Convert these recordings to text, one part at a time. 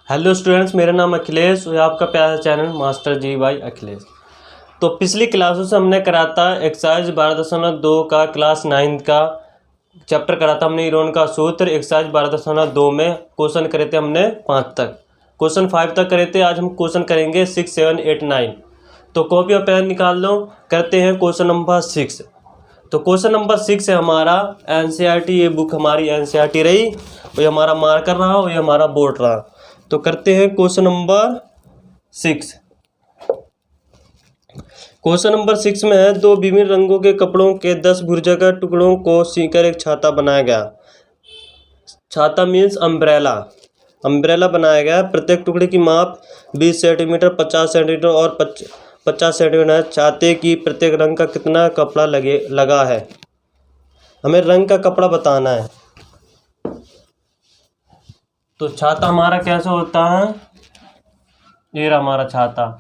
Hello students, मेरा नाम अखिलेश और आपका प्यारा channel master ji bye Akhilesh. तो पिछली क्लासों से हमने करा था एक्सरसाइज 12.2 का क्लास 9 का चैप्टर करा था हमने यूरोन का सूत्र। एक्सरसाइज 12.2 में क्वेश्चन करे थे हमने 5 तक, क्वेश्चन 5 तक करे थे। आज हम क्वेश्चन करेंगे 6, 7, 8, 9। तो कॉपी और पेन निकाल लो, करते हैं क्वेश्चन नंबर 6। तो क्वेश्चन नंबर 6 है हमारा एनसीईआरटी, ये बुक हमारी एनसीईआरटी रही, और ये हमारा मार्कर रहा और ये हमारा बोर्ड रहा। तो करते हैं क्वेश्चन नंबर 6। क्वेश्चन नंबर 6 में है, दो विभिन्न रंगों के कपड़ों के 10 भुजाकार टुकड़ों को सीकर एक छाता बनाया गया। छाता मीन्स अम्ब्रेला। अम्ब्रेला बनाया गया। प्रत्येक टुकड़े की माप 20 सेंटीमीटर, 50 सेंटीमीटर और 50 सेंटीमीटर है। छाते की प्रत्येक रंग का कितना कपड़ा लगा है। हमें रंग का कपड़ा बताना है। तो छाता हमारा कैसे होता है, ये रहा हमारा छाता।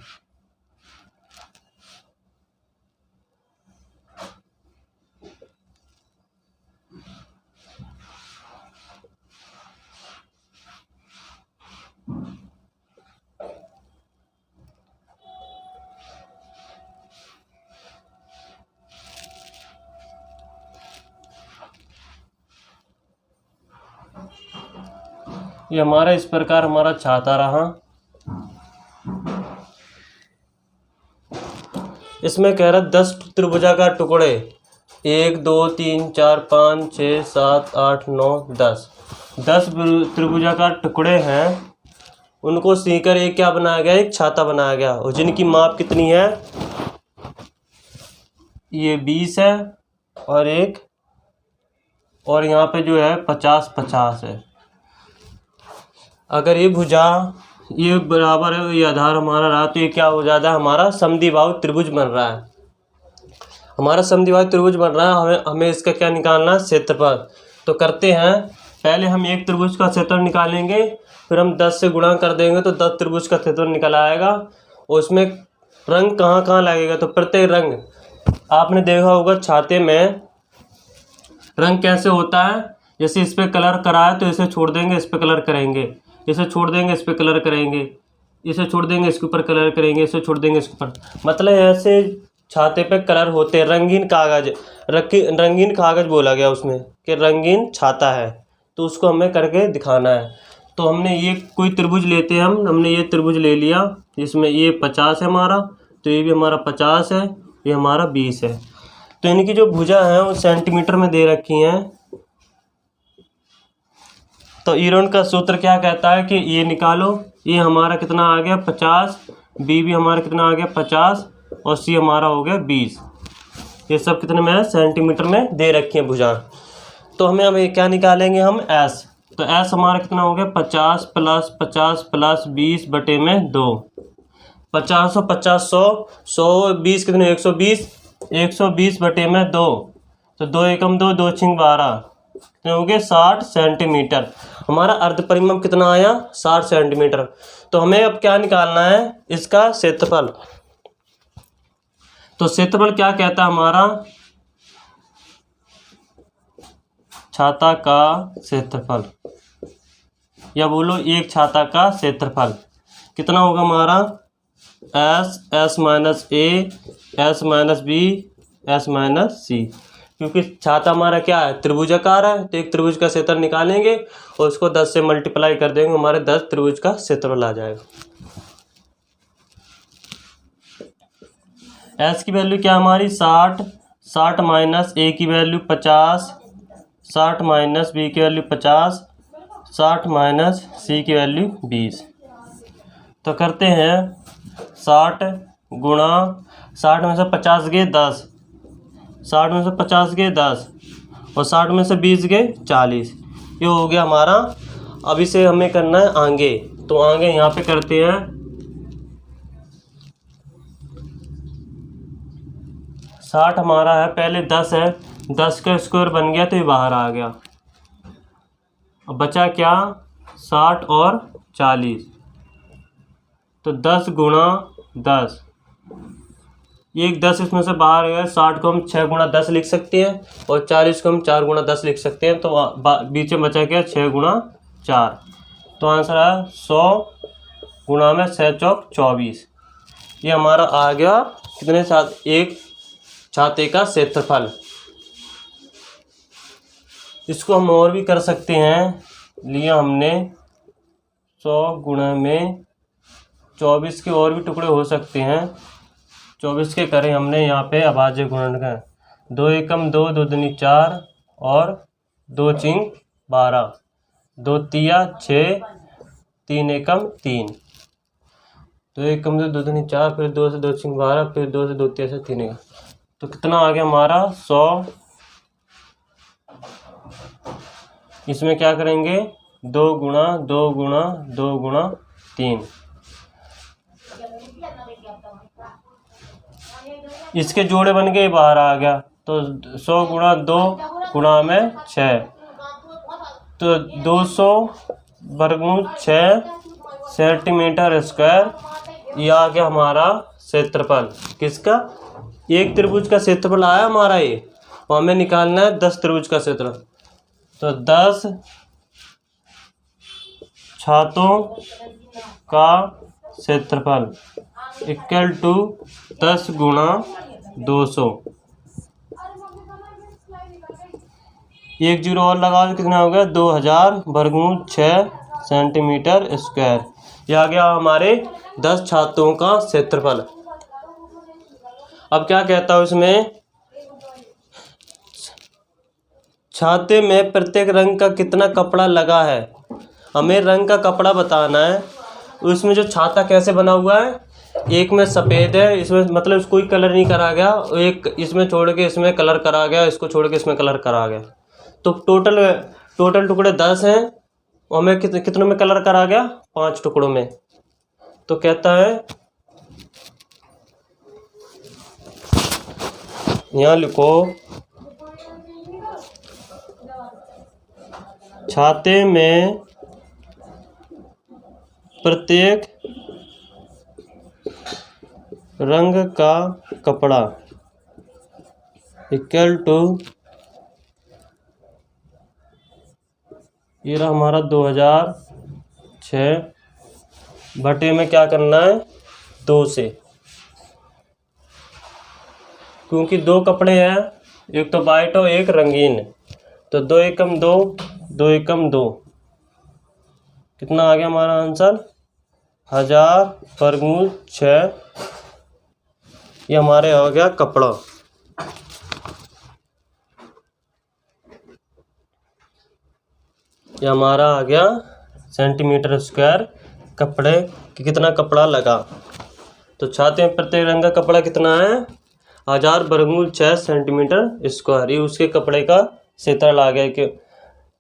ये हमारा इस प्रकार हमारा छाता रहा। इसमें कह रहा 10 त्रिभुजाकार टुकड़े, 1, 2, 3, 4, 5, 6, 7, 8, 9, 10 त्रिभुजाकार टुकड़े हैं। उनको सीकर एक क्या बनाया गया, एक छाता बनाया गया। और जिनकी माप कितनी है, ये 20 है और यहाँ पे जो है 50 है। अगर ये भुजा ये बराबर है, ये आधार हमारा रहा, तो ये क्या हो जाता है, हमारा समद्विबाहु त्रिभुज बन रहा है। हमारा समद्विबाहु त्रिभुज बन रहा है। हमें इसका क्या निकालना है, क्षेत्रफल। तो करते हैं, पहले हम एक त्रिभुज का क्षेत्रफल निकालेंगे, फिर हम 10 से गुणा कर देंगे तो 10 त्रिभुज का क्षेत्रफल निकल आएगा। और उसमें रंग कहाँ कहाँ लगेगा, तो प्रत्येक रंग आपने देखा होगा छाते में रंग कैसे होता है। जैसे इस पर कलर कराए तो इसे छोड़ देंगे, इस पर कलर करेंगे, इसे छोड़ देंगे, इस पर कलर करेंगे, इसे छोड़ देंगे, इसके ऊपर कलर करेंगे, इसे छोड़ देंगे, इसके ऊपर। मतलब ऐसे छाते पे कलर होते हैं। रंगीन कागज बोला गया उसमें कि रंगीन छाता है, तो उसको हमें करके दिखाना है। तो हमने ये कोई त्रिभुज लेते हैं, हमने ये त्रिभुज ले लिया, जिसमें ये 50 है हमारा, तो ये भी हमारा 50 है, ये हमारा 20 है। तो इनकी जो भुजा है वो सेंटीमीटर में दे रखी हैं। तो यूरोन का सूत्र क्या कहता है कि ये निकालो, ये हमारा कितना आ गया 50, बी भी हमारा कितना आ गया 50, और सी हमारा हो गया 20। ये सब कितने में है, सेंटीमीटर में दे रखी है भुजा। तो हमें अब क्या निकालेंगे हम, एस। तो एस हमारा कितना हो गया 50 प्लस 50 प्लस 20 बटे में 2। 50 और 50 100 20 कितने 120, 120 बटे में 2। तो 2 एकम 2, 2 छिंग 12, कितने हो गए 60 सेंटीमीटर। हमारा अर्ध परिमाप कितना आया, 60 सेंटीमीटर। तो हमें अब क्या निकालना है, इसका क्षेत्रफल। तो क्षेत्रफल क्या कहता है हमारा, छाता का क्षेत्रफल, या बोलो एक छाता का क्षेत्रफल कितना होगा हमारा, s minus a, s minus b, s minus c. क्योंकि छाता हमारा क्या है, त्रिभुजाकार है, तो एक त्रिभुज का क्षेत्रफल निकालेंगे और उसको 10 से मल्टीप्लाई कर देंगे, हमारे 10 त्रिभुज का क्षेत्रफल आ जाएगा। एस की वैल्यू क्या हमारी 60, 60 माइनस ए की वैल्यू 50, 60 माइनस बी की वैल्यू 50, 60 माइनस सी की वैल्यू 20। तो करते हैं 60 गुणा 60 में से 50 गए 10, 60 में से 50 गए 10, और 60 में से 20 गए 40। ये हो गया हमारा। अब इसे हमें करना है आगे। तो आगे यहाँ पे करते हैं 60 हमारा है, पहले 10 है, 10 का स्क्वायर बन गया तो ये बाहर आ गया। अब बचा क्या, 60 और 40। तो 10 गुणा 10, ये 10 इसमें से बाहर गया। 60 को हम 6 गुणा 10 लिख सकते हैं और 40 को हम 4 गुणा 10 लिख सकते हैं। तो बीच में बचा क्या 6 गुणा 4। तो आंसर आया 100 गुणा में 6 चौक 24। ये हमारा आ गया कितने साथ एक छाते का क्षेत्रफल। इसको हम और भी कर सकते हैं। लिया हमने 100 गुणा में 24 के और भी टुकड़े हो सकते हैं। 24 के करें हमने यहाँ पे अभाज्य गुणनखंड 2 एकम 2, 2 दूनी 4 और 2 चिंग 12, 2 तिया 6, 3 एकम 3, 2 एकम 2, 2 दूनी 4, फिर 2 से 2 चिंग 12, फिर 2 से 2 तिया से 3 एकम। तो कितना आ गया हमारा 100। इसमें क्या करेंगे 2 गुणा 2 गुणा 2 गुणा 3। इसके जोड़े बन गए, बाहर आ गया। तो 100 गुणा 2 गुणा में 6, तो 200 वर्गमूल 6 सेंटीमीटर स्क्वायर। यह आ गया हमारा क्षेत्रफल। किसका? एक त्रिभुज का क्षेत्रफल आया हमारा ये, और हमें निकालना है 10 त्रिभुज का क्षेत्रफल। तो 10 छातों का क्षेत्रफल इक्वल टू 10 गुणा 200। एक जीरो और लगाओ तो कितना हो गया 2000 वर्गमूल 6 सेंटीमीटर स्क्वायर। यह आ गया हमारे 10 छातों का क्षेत्रफल। अब क्या कहता हूँ इसमें, छाते में प्रत्येक रंग का कितना कपड़ा लगा है। हमें रंग का कपड़ा बताना है। उसमें जो छाता कैसे बना हुआ है, एक में सफ़ेद है, इसमें मतलब कोई कलर नहीं करा गया, एक इसमें छोड़ के इसमें कलर करा गया, इसको छोड़ के इसमें कलर करा गया। तो टोटल टुकड़े 10 हैं, और हमें कितनों में कलर करा गया 5 टुकड़ों में। तो कहता है यहाँ लिखो, छाते में प्रत्येक रंग का कपड़ा इक्वल टू, ये रहा हमारा 2006 बटे में क्या करना है 2 से, क्योंकि 2 कपड़े हैं, एक तो वाइट और एक रंगीन। तो 2 एकम 2, 2 एकम 2, कितना आ गया हमारा आंसर 1000 वर्गमूल 6। ये हमारे हो गया कपड़ा। ये हमारा आ गया सेंटीमीटर स्क्वायर कपड़े कि कितना कपड़ा लगा। तो छाते में प्रत्येक रंग का कपड़ा कितना है 1000 वर्गमूल 6 सेंटीमीटर स्क्वायर। ये उसके कपड़े का क्षेत्रफल आ गया कि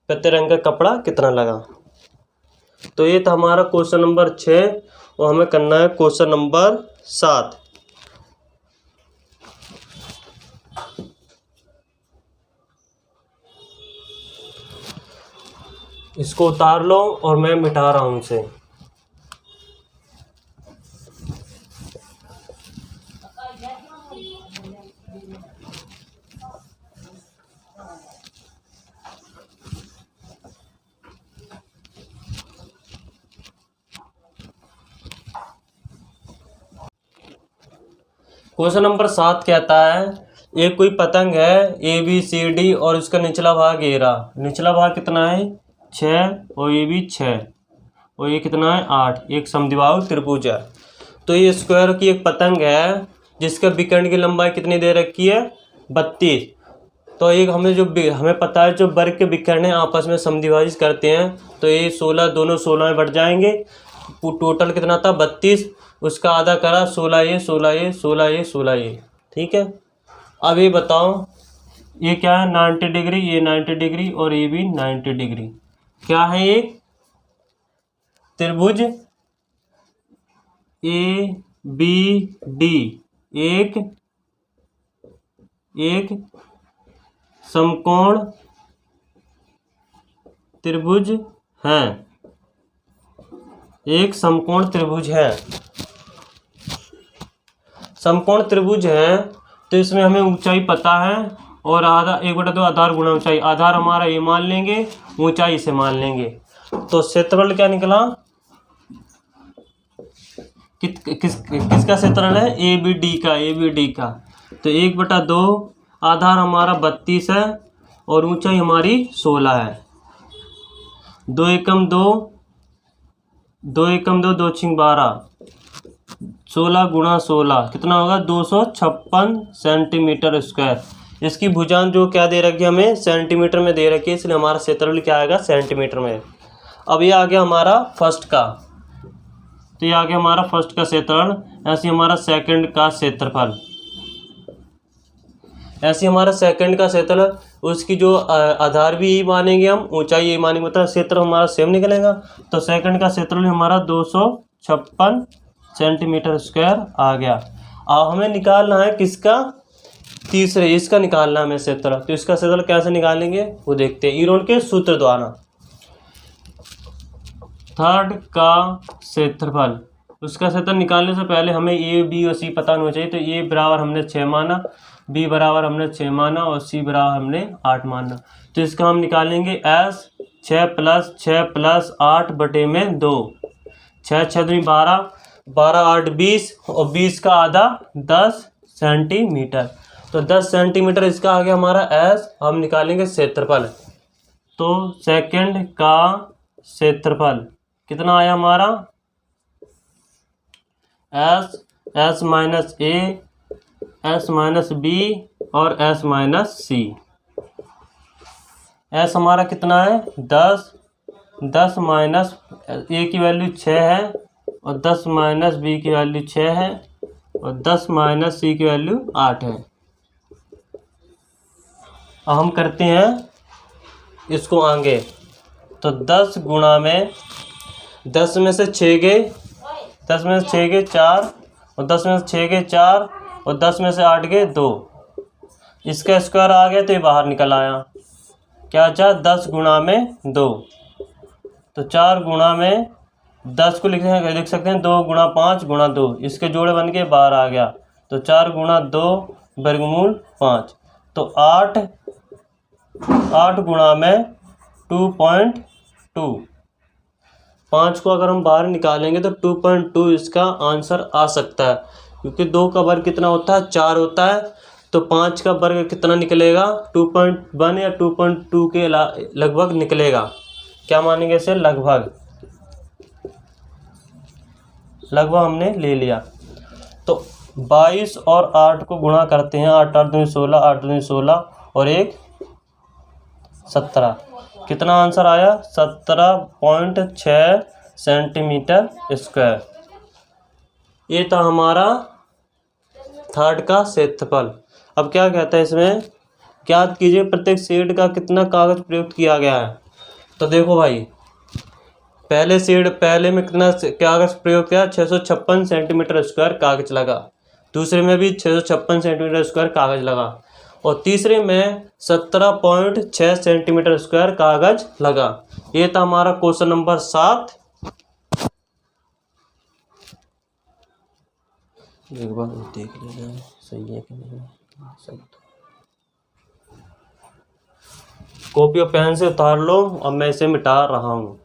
प्रत्येक रंग का कपड़ा कितना लगा। तो ये था हमारा क्वेश्चन नंबर 6, और हमें करना है क्वेश्चन नंबर 7। इसको उतार लो और मैं मिटा रहा हूँ इसे। क्वेश्चन नंबर 7 कहता है, एक कोई पतंग है ABCD और उसका निचला भाग ए रहा। निचला भाग कितना है 6 और ये भी 6 और ये कितना है 8। एक समद्विबाहु त्रिभुज है। तो ये स्क्वायर की एक पतंग है जिसका विकर्ण की लंबाई कितनी दे रखी है 32। तो एक हमें पता है जो वर्ग के विकर्ण आपस में समद्विभाजित करते हैं, तो ये 16 दोनों 16 में बढ़ जाएंगे। टोटल कितना था 32, उसका आधा करा 16 ये 16 ये 16 ये 16 ये। ठीक है, अब ये बताओ ये क्या है 90 डिग्री, ये 90 डिग्री और ये भी 90 डिग्री। क्या है ये त्रिभुज ABD एक समकोण त्रिभुज है। एक समकोण त्रिभुज है। समकोण त्रिभुज है तो इसमें हमें ऊंचाई पता है, और आधा 1/2 आधार गुणा ऊंचाई। आधार हमारा ये मान लेंगे ऊंचाई से मान लेंगे। तो क्षेत्रफल क्या निकला, किसका क्षेत्रफल है, ए बी डी का। तो 1/2, आधार हमारा 32 है और ऊंचाई हमारी 16 है। 2 एकम 2, 2 एकम 2, 2 छिंग 12, 16 गुणा 16 कितना होगा, 256 सेंटीमीटर स्क्वायर। इसकी भुजान जो क्या दे रखी है हमें, सेंटीमीटर में दे रखी है, इसलिए हमारा क्षेत्रफल क्या आएगा, सेंटीमीटर में। अब ये आ गया हमारा फर्स्ट का, तो ये आ गया हमारा फर्स्ट का क्षेत्रफल। ऐसे हमारा सेकंड का क्षेत्रफल, ऐसे हमारा सेकंड का क्षेत्रफल, उसकी जो आधार भी यही मानेंगे हम, ऊंचाई यही मानेंगे, मतलब क्षेत्र हमारा सेम निकलेगा। तो सेकंड का क्षेत्रफल हमारा 256 सेंटीमीटर स्क्वायर आ गया। अब हमें निकालना है किसका, तीसरे, इसका निकालना है हमें क्षेत्रफल। तो इसका क्षेत्रफल कैसे निकालेंगे वो देखते हैं, ईरोन के सूत्र द्वारा। थर्ड का क्षेत्रफल, उसका क्षेत्रफल निकालने से पहले हमें ए बी और सी पता होना चाहिए। तो ए बराबर हमने 6 माना, बी बराबर हमने 6 माना और सी बराबर हमने 8 माना। तो इसका हम निकालेंगे एस 6 + 6 + 8 बटे में 2, 6 × 6 = 12, 12 8 20 और 20 का आधा 10 सेंटीमीटर। तो 10 सेंटीमीटर इसका आ गया हमारा एस। हम निकालेंगे क्षेत्रफल। तो सेकंड का क्षेत्रफल कितना आया हमारा, s minus a, s minus B और एस माइनस सी। एस हमारा कितना है 10, 10 माइनस ए की वैल्यू 6 है और 10 माइनस बी की वैल्यू 6 है और 10 माइनस सी की वैल्यू 8 है। अब हम करते हैं इसको आगे। तो 10 गुणा में 10 में से 6 गए, 10 में से 6 गए 4 और 10 में से 6 गए 4 और 10 में से 8 गए 2। इसका स्क्वायर आ गया तो ये बाहर निकल आया। क्या चाह 10 गुणा में 2। तो 4 गुणा में 10 को लिख सकते हैं 2 गुणा 5 गुणा 2, इसके जोड़े बन के बाहर आ गया। तो 4 गुणा 2 वर्गमूल 5। तो 8 गुणा में 2.2। 5 को अगर हम बाहर निकालेंगे तो 2.2 इसका आंसर आ सकता है, क्योंकि 2 का वर्ग कितना होता है 4 होता है। तो 5 का वर्ग कितना निकलेगा 2.1 या 2.2 के लगभग निकलेगा। क्या मानेंगे इसे, लगभग हमने ले लिया। तो 22 और 8 को गुणा करते हैं, 8 8 दूनी 16, 8 दूनी 16 और 1 17। कितना आंसर आया 17.6 सेंटीमीटर स्क्वायर। ये था हमारा थर्ड का क्षेत्रफल। अब क्या कहता है इसमें, ज्ञात कीजिए प्रत्येक शेड का कितना कागज प्रयुक्त किया गया है। तो देखो भाई, पहले में कितना कागज प्रयोग किया, 656 सेंटीमीटर स्क्वायर कागज लगा। दूसरे में भी 656 सेंटीमीटर स्क्वायर कागज लगा और तीसरे में 17.6 सेंटीमीटर स्क्वायर कागज लगा। ये था हमारा क्वेश्चन नंबर 7। एक बार देख लेना सही है कि नहीं। कॉपी और पेन से उतार लो, अब मैं इसे मिटा रहा हूँ।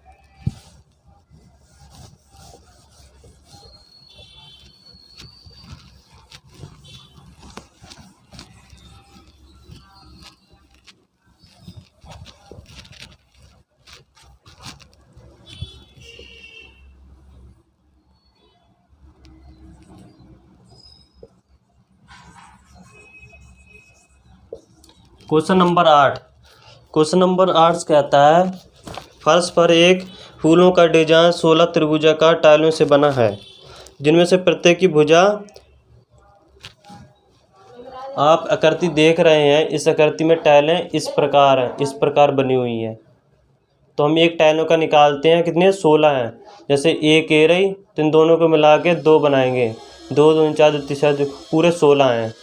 Question number 8। क्वेश्चन नंबर 8 कहता है, फर्श पर एक फूलों का डिजाइन 16 त्रिभुजाकार टाइलों से बना है, जिनमें से प्रत्येक की भुजा, आप आकृति देख रहे हैं, इस आकृति में टाइलें इस प्रकार बनी हुई हैं। तो हम एक टाइलों का निकालते हैं, कितने 16 हैं। जैसे एक ए रही तो इन दोनों को मिला के 2 बनाएंगे, 2 2 4 2 3 पूरे 16 हैं।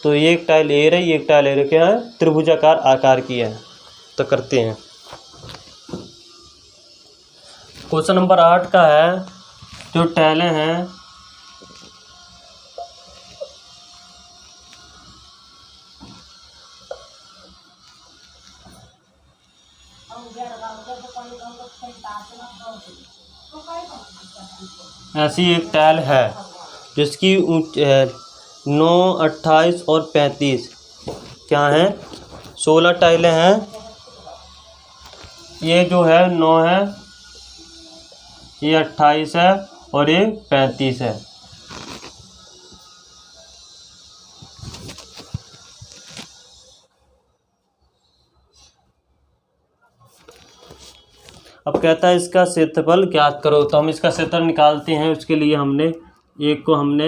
तो एक टाइल ए रही, एक टाइल ए रही, क्या है त्रिभुजाकार आकार की है। तो करते हैं। क्वेश्चन नंबर 8 का है, जो टाइलें हैं ऐसी एक टाइल है जिसकी 9, 28 और 35 क्या हैं, 16 टाइलें हैं। ये जो है 9 है, ये 28 है और ये 35 है। अब कहता है इसका क्षेत्रफल ज्ञात करो, तो हम इसका क्षेत्रफल निकालते हैं। उसके लिए हमने एक को हमने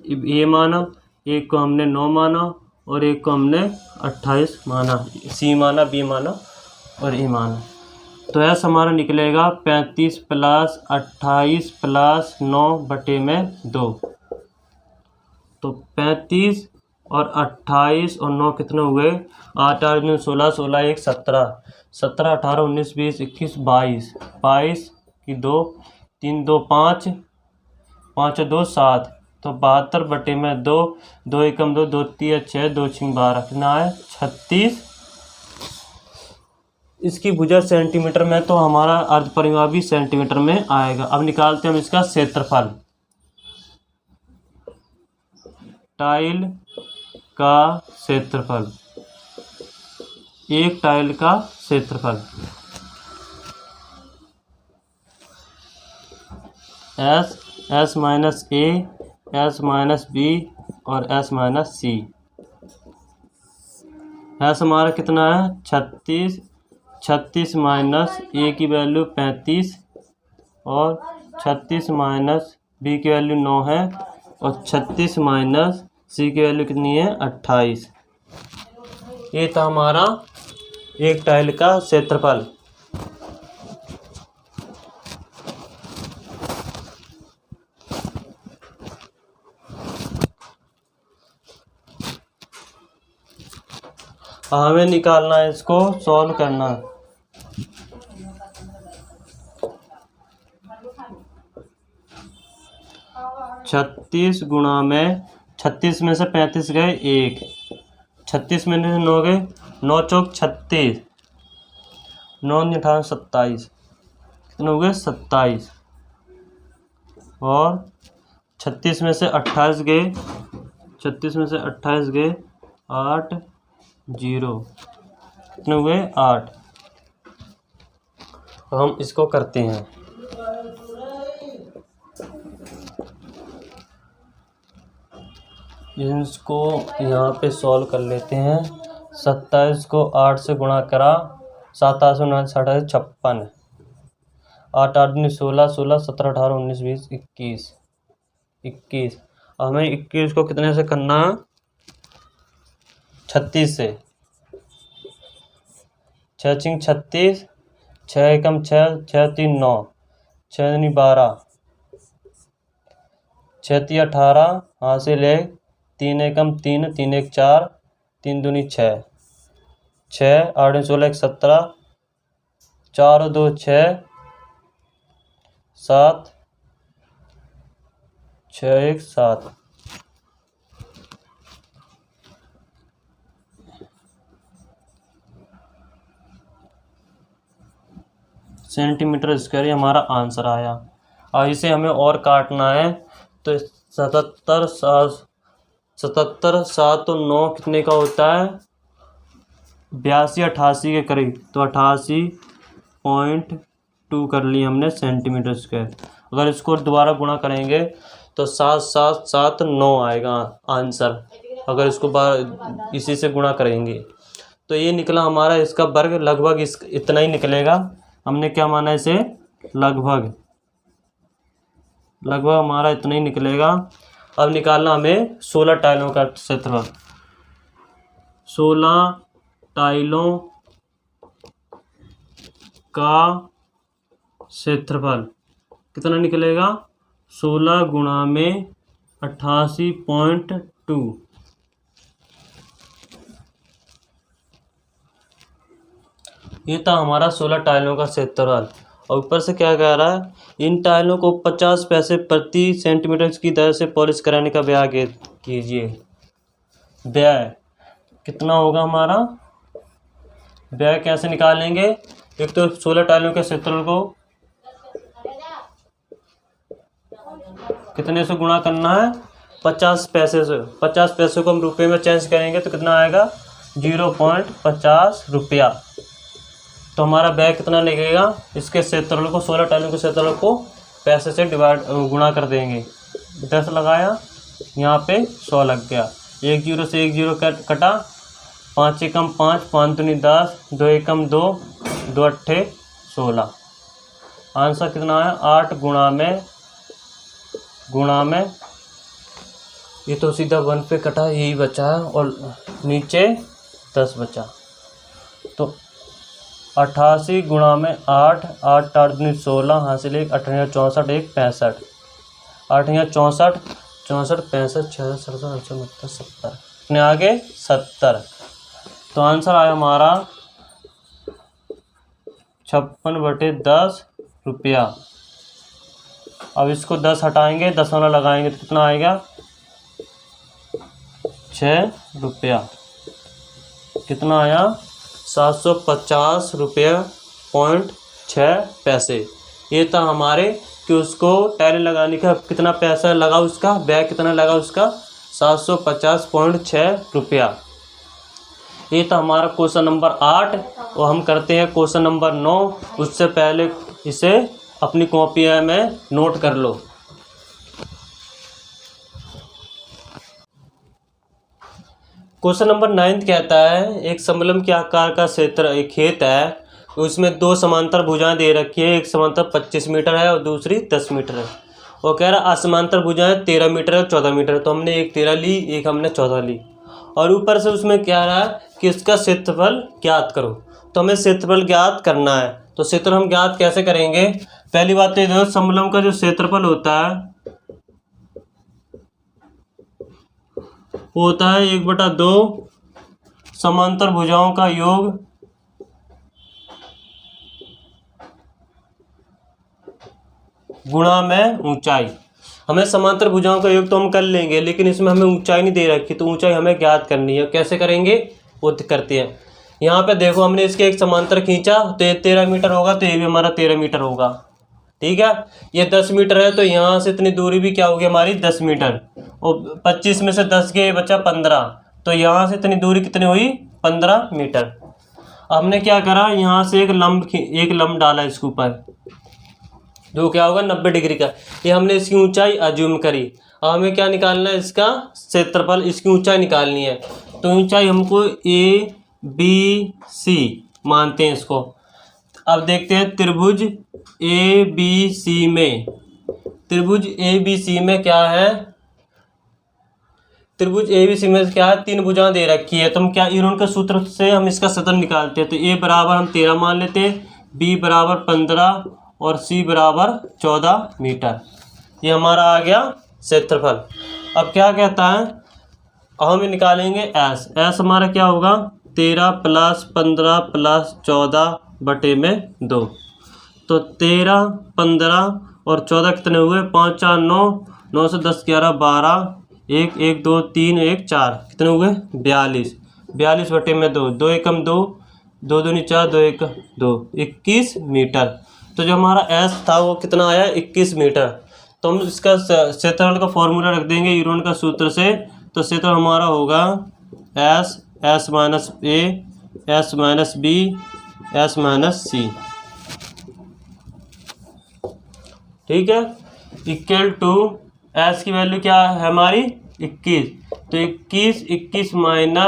ए माना, एक को हमने 9 माना और एक को हमने 28 माना, सी माना, बी माना और ए माना। तो ऐसा हमारा निकलेगा 35 प्लस 28 प्लस 9 बटे में 2। तो 35 और 28 और 9 कितने हुए, 8 8 9 16, 16 1 17, 17 18 19 20 21 22, 22 की 2, 3 2 5, 5 2 7, तो 72 बटे में 2, 2 एकम 2, 2 3 6, 2 6 12, कितना है 36। इसकी भुजा सेंटीमीटर में, तो हमारा अर्ध परिमाप भी सेंटीमीटर में आएगा। अब निकालते हैं हम इसका क्षेत्रफल। टाइल का क्षेत्रफल, एक टाइल का क्षेत्रफल S minus a, s minus B और एस माइनस सी। एस हमारा कितना है 36, 36 माइनस ए की वैल्यू 35 और 36 माइनस बी की वैल्यू 9 है और 36 माइनस सी की वैल्यू कितनी है 28। ये था हमारा एक टाइल का क्षेत्रफल। हमें निकालना है, इसको सॉल्व करना है। छत्तीस गुणा में 36 में से 35 गए 1, 36 में से 9 गए, 9 चौक 36, 9 18 27, कितने हो गए 27 और 36 में से 28 गए, 36 में से 28 गए 8 0, कितने हुए 8। हम इसको करते हैं, इसको यहाँ पे सॉल्व कर लेते हैं। 27 को 8 से गुणा करा, 7 8 19 28 56, 8 8 19 16, 16 17 18 19 20 21, 21। हमें 21 को कितने से करना है 36 से, 6 6 36, 6 एकम 6, 6 3 9, 6 दूनी 12, 6 3 18, हासिल है 3 एकम 3, 3 1 4, 3 दूनी 6, 6 8 16 1 17, 4 2 6 7, 6 1 7। सेंटीमीटर स्क्वायर हमारा आंसर आया। और इसे हमें और काटना है, तो 77 7 तो 9 कितने का होता है 82 88 के करीब, तो 88.2 कर ली हमने सेंटीमीटर स्क्वायर। अगर इसको दोबारा गुणा करेंगे तो 7 7 7 9 आएगा आंसर, अगर इसको इसी से गुणा करेंगे। तो ये निकला हमारा, इसका वर्ग लगभग इतना ही निकलेगा। हमने क्या माना इसे, लगभग हमारा इतना ही निकलेगा। अब निकालना हमें 16 टाइलों का क्षेत्रफल। 16 टाइलों का क्षेत्रफल कितना निकलेगा, 16 गुणा में 88.2। ये था हमारा 16 टाइलों का क्षेत्रफल। और ऊपर से क्या कह रहा है, इन टाइलों को 50 पैसे प्रति सेंटीमीटर की दर से पॉलिश कराने का व्यय कीजिए। व्यय कितना होगा हमारा, व्यय कैसे निकालेंगे, एक तो 16 टाइलों के क्षेत्रफल को कितने से गुणा करना है, 50 पैसे से। 50 पैसे को हम रुपये में चेंज करेंगे तो कितना आएगा, 0.50 रुपया। तो हमारा बैग कितना लगेगा, इसके क्षेत्रफल को 16 टाइलों के क्षेत्रफल को पैसे से गुणा कर देंगे। 10 लगाया, यहाँ पे 100 लग गया। 1 जीरो से 1 जीरो कटा, 5 एकम 5, 5 दूनी 10, 2 एकम 2, 2 अट्ठे 16। आंसर कितना है, 8 गुणा में ये तो सीधा 1 पे कटा, यही बचा है और नीचे 10 बचा। तो 88 गुणा में 8, 8 8 दूनी 16, हासिल 1, 8 64, 1 65, 8 64, 64 65, 66 67 68 70, अपने आगे 70। तो आंसर आया हमारा 56/10 रुपया। अब इसको 10 हटाएंगे, 10 वाला लगाएंगे तो कितना आएगा, 6 रुपया। कितना आया, 750 रुपये पॉइंट 6 पैसे। ये था हमारे कि उसको टाइल लगाने का कितना पैसा लगा, उसका बैग कितना लगा उसका, 750.6 रुपया। ये था हमारा क्वेश्चन नंबर 8 और हम करते हैं क्वेश्चन नंबर 9। उससे पहले इसे अपनी कॉपी में नोट कर लो। क्वेश्चन नंबर 9 कहता है, एक समलंब के आकार का क्षेत्र एक खेत है, उसमें 2 समांतर भुजाएं दे रखी है। एक समांतर 25 मीटर है और दूसरी 10 मीटर है। और कह रहा असमांतर भुजाएं 13 मीटर और 14 मीटर। तो हमने एक 13 ली, एक हमने 14 ली। और ऊपर से उसमें क्या रहा है कि इसका क्षेत्रफल ज्ञात करो। तो हमें क्षेत्रफल ज्ञात करना है। तो क्षेत्रफल हम ज्ञात कैसे करेंगे, पहली बात तो ये समलंब का जो क्षेत्रफल होता है वो होता है 1/2 समांतर भुजाओं का योग गुणा में ऊंचाई। हमें समांतर भुजाओं का योग तो हम कर लेंगे, लेकिन इसमें हमें ऊंचाई नहीं दे रखी, तो ऊंचाई हमें ज्ञात करनी है। कैसे करेंगे वो करते हैं। यहाँ पे देखो, हमने इसके एक समांतर खींचा तो ये 13 मीटर होगा, तो ये भी हमारा 13 मीटर होगा। ठीक है, ये 10 मीटर है तो यहाँ से इतनी दूरी भी क्या होगी हमारी, 10 मीटर। और 25 में से 10 के बचा 15, तो यहाँ से इतनी दूरी कितनी हुई, 15 मीटर। हमने क्या करा, यहाँ से एक लंब डाला इसके ऊपर, जो क्या होगा 90 डिग्री का। ये हमने इसकी ऊंचाई अज्यूम करी। अब हमें क्या निकालना है, इसका क्षेत्रफल, इसकी ऊंचाई निकालनी है। तो ऊंचाई हमको ABC मानते हैं इसको। अब देखते हैं त्रिभुज ABC में, त्रिभुज ABC में क्या है, त्रिभुज ABC में क्या है, 3 भुजाएं दे रखी है। तो हम क्या, यूरोन के सूत्र से हम इसका क्षेत्रफल निकालते हैं। तो A बराबर हम 13 मान लेते हैं, B बराबर 15 और C बराबर 14 मीटर। ये हमारा आ गया क्षेत्रफल। अब क्या कहता है, हम निकालेंगे S हमारा क्या होगा, 13 + 15 + 14/2। तो 13 15 और 14 कितने हुए, 5 4 9, 9 से 10 11 12, 1 1 2 3 1 4, कितने हुए 42, 42/2, 2 एकम 2, 2 दूनी 4, 2 1 2, 21 मीटर। तो जो हमारा S था वो कितना आया, 21 मीटर। तो हम इसका क्षेत्रफल का फॉर्मूला रख देंगे यूरोन का सूत्र से। तो क्षेत्रफल हमारा होगा S - A S - B S - C, ठीक है, इक्वल टू S की वैल्यू क्या है हमारी 21। तो 21 21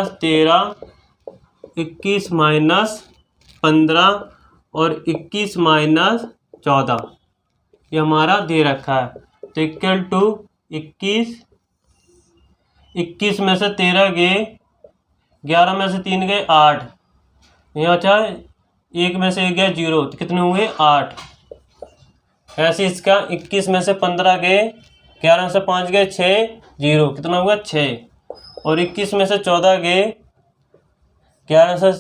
- 13, 21 - 15 और 21 - 14 ये हमारा दे रखा है। तो इक्वल टू 21 में से 13 गए, 11 में से 3 गए 8, यहाँ अच्छा 1 में से 1 गया 0, तो कितने हुए 8। ऐसे इसका 21 में से 15 गए, 11 में से 5 गए 6, 0, कितना हुआ 6। और 21 में से 14 गए, 11 में से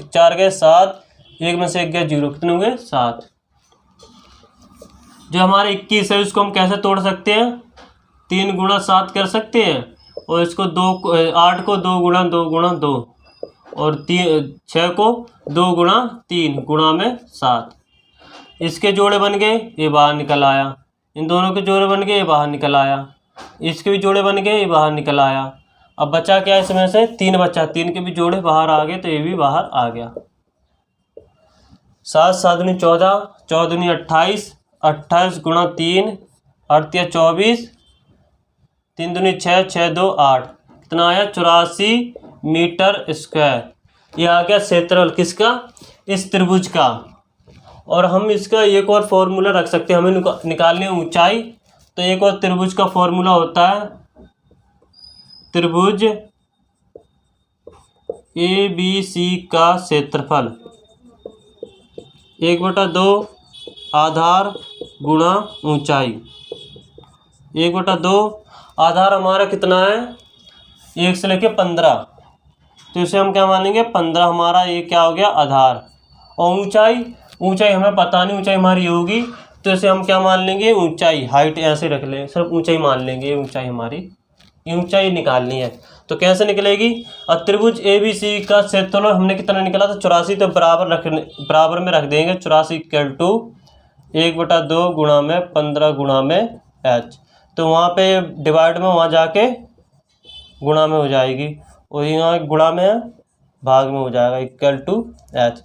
4 गए 7, 1 में से 1 गया 0, कितने हुए 7। जो हमारे 21 है उसको हम कैसे तोड़ सकते हैं, 3 × 7 कर सकते हैं। और इसको 8 को 2 × 2 × 2, और 6 को 2 गुणा 3 गुणा में 7। इसके जोड़े बन गए, ये बाहर निकल आया। इन दोनों के जोड़े बन गए, ये बाहर निकल आया। इसके भी जोड़े बन गए, ये बाहर निकल आया। अब बचा क्या इसमें से? 3 बचा। 3 के भी जोड़े बाहर आ गए तो ये भी बाहर आ गया। 7 7 दूनी 14, 14 दूनी 28, 28 गुणा 3 8 24, 3 दूनी 6, 6 2 8। कितना आया? 84 मीटर स्क्वायर। ये आ गया क्षेत्रफल किसका? इस त्रिभुज का। और हम इसका एक और फॉर्मूला रख सकते हैं, हमें निकालनी है ऊंचाई। तो एक और त्रिभुज का फॉर्मूला होता है त्रिभुज ABC का क्षेत्रफल 1/2 आधार गुणा ऊंचाई। 1/2 आधार हमारा कितना है? 1 से लेके 15, तो इसे हम क्या मानेंगे? 15 हमारा ये क्या हो गया? आधार। और ऊंचाई हमें पता नहीं, ऊंचाई हमारी होगी तो इसे हम क्या मान लेंगे? ऊंचाई। हाइट ऐसे रख लें, सिर्फ ऊंचाई मान लेंगे। ऊंचाई हमारी, ऊंचाई निकालनी है। तो कैसे निकलेगी? त्रिभुज ABC का क्षेत्रफल हमने कितना निकाला था? 84। तो बराबर में रख देंगे। 84 = 1/2 गुणा में 15 गुणा में h। तो वहाँ पे डिवाइड में वहाँ जाके गुणा में हो जाएगी, और यहाँ गुणा में है, भाग में हो जाएगा =h।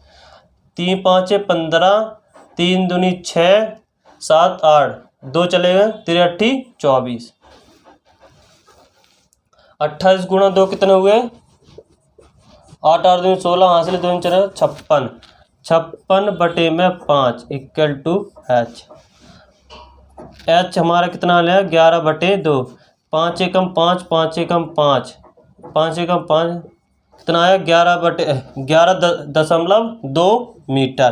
3 5 15, 3 दूनी 6, 7 8, 2 चले गए, 3 8 24। 28 गुणा 2 कितने हुए? 8 8 दूनी 16, हासिल 2 चले 56। 56/5 =h। h हमारा कितना आ गया? 11/2। 5 एकम 5, 5 एकम 5, 5 एकम 5 कितना आया? 11.2 मीटर।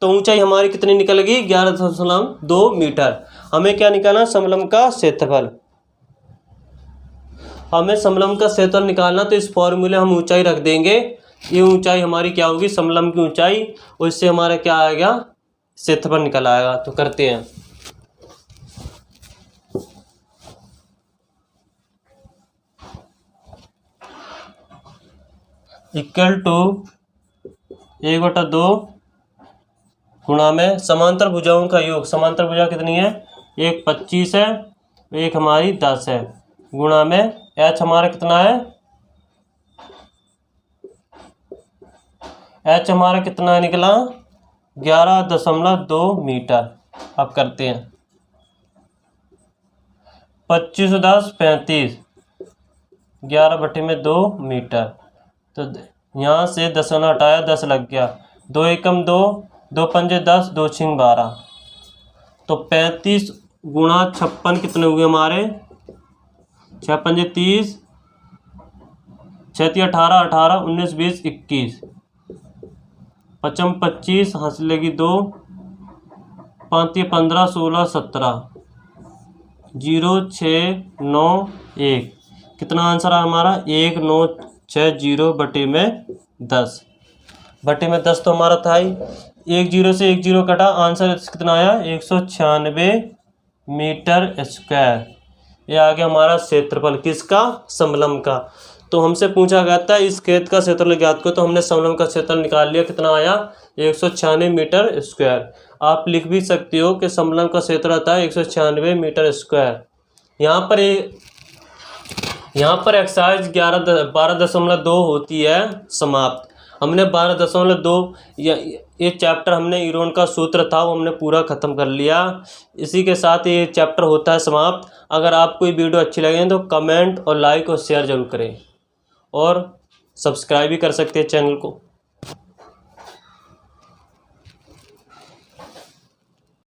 तो ऊंचाई हमारी कितनी निकल गई? 11.2 मीटर। हमें क्या निकालना? समलंब का क्षेत्रफल। हमें समलंब का क्षेत्रफल निकालना, तो इस फॉर्मूले हम ऊंचाई रख देंगे। ये ऊंचाई हमारी क्या होगी? समलंब की ऊंचाई। और इससे हमारा क्या आएगा? क्षेत्रफल निकल आएगा। तो करते हैं। =1/2 गुणा में समांतर भुजाओं का योग। समांतर भुजा कितनी है? एक 25 है, एक हमारी 10 है, गुणा में h हमारा कितना है? h हमारा कितना निकला? 11.2 मीटर। अब करते हैं। 25 10 35, 11/2 मीटर। तो यहाँ से 10 हटाया, 10 लग गया। 2 एकम 2, 2 पंजे 10, 2 छिंग 12। तो 35 गुणा 56 कितने हुए हमारे? 6 पंजे 30, 6 × 18, 18 19 20 21, 55 25, हासिल लगी 2, 5 15 16 17, 0 6 9 1। कितना आंसर है हमारा? 1960/10। बटे में 10 तो हमारा था ही। 1 0 से 1 0 कटा, आंसर कितना आया? 196 मीटर स्क्वायर। ये आ गया हमारा क्षेत्रफल किसका? समलंब का। तो हमसे पूछा गया था इस खेत का क्षेत्रफल ज्ञात करो, तो हमने समलंब का क्षेत्रफल निकाल लिया। कितना आया? 196 मीटर स्क्वायर। आप लिख भी सकते हो कि समलंब का क्षेत्रफल था 196 मीटर स्क्वायर। यहाँ पर एक्सरसाइज 12.2 होती है समाप्त। हमने 12.2 ये चैप्टर हमने ईरोन का सूत्र था वो हमने पूरा ख़त्म कर लिया। इसी के साथ ये चैप्टर होता है समाप्त। अगर आपको ये वीडियो अच्छी लगे तो कमेंट और लाइक और शेयर ज़रूर करें, और सब्सक्राइब भी कर सकते हैं चैनल को।